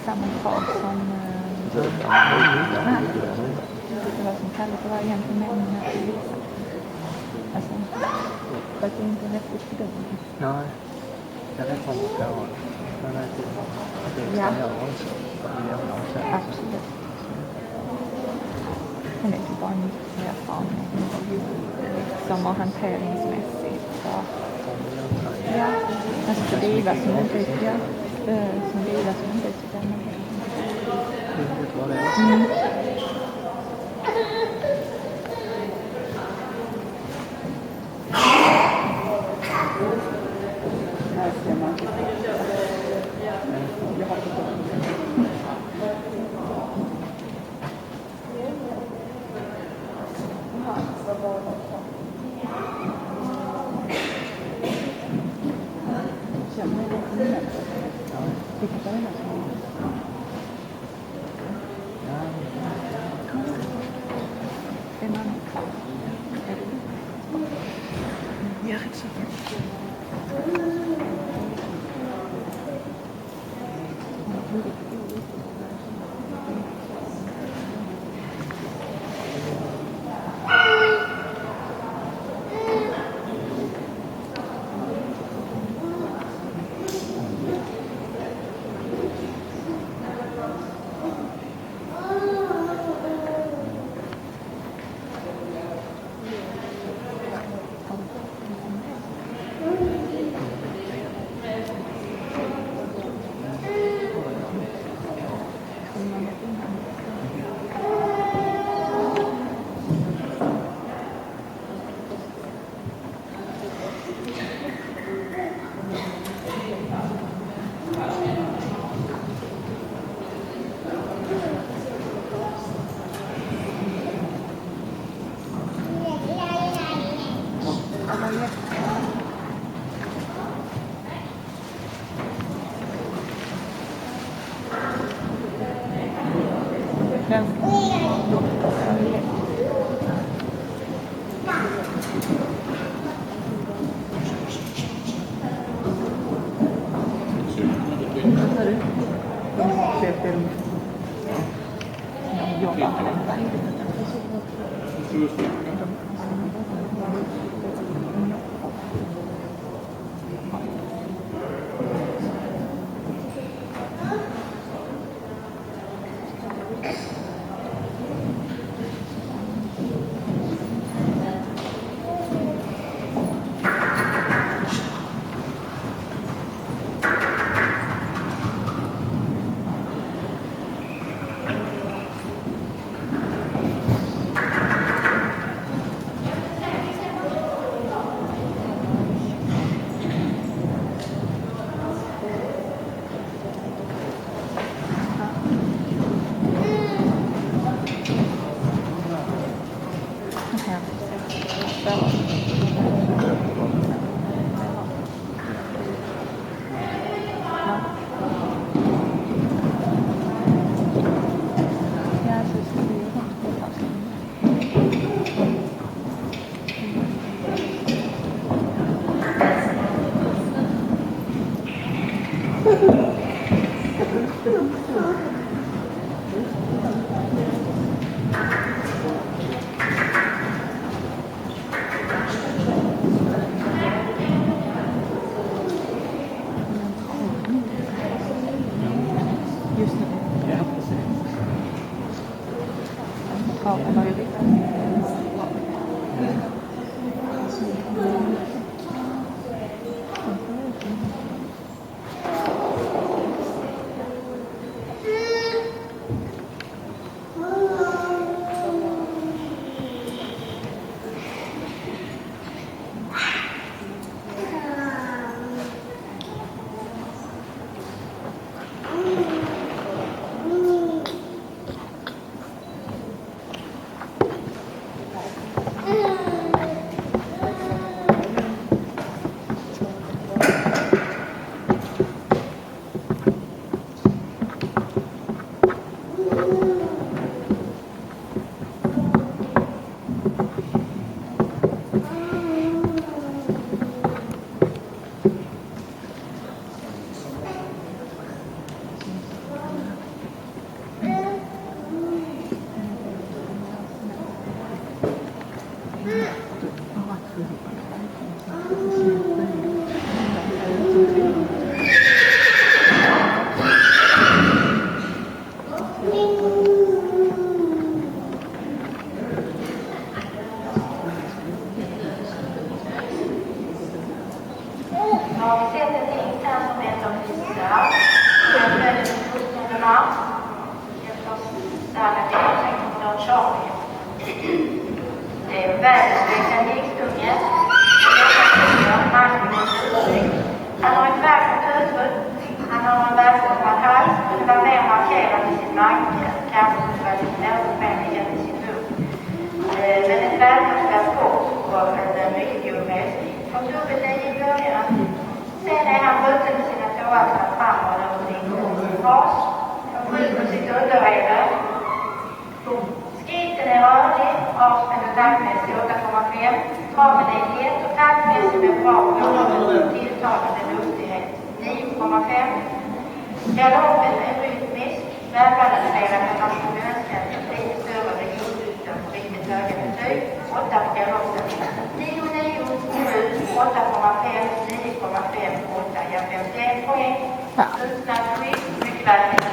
samma sak som det var som kallas för var egentligen meningen att visa. Alltså, för att det inte är rättvist bedömning. Nej, jag vet inte vad det är till att det ska göra också. Absolut. Men det är bara en nyttig erfarenhet som har hanteringsmässigt. Så. Ja, alltså för diva som inte är som diva som inte är så gammal. Vet vad det är? Här ser man. Jag har början. Sen är han ute med sina tårar fram och någonting. Fas. Han skjuter sitt underrede. Skritten är rörlig, avspänd och taktmässig 8,5. Traven är het och taktmässig med bra och tilltagande lustighet 9,5. Dialogen är rytmisk, välbalanserad med nationalskan, lite större regionytor och riktigt höga betyg 8 på dialogen. 9, 9, 7, 8,5, 9,5, 8, ja 51 poäng. Utan skick, mycket väl.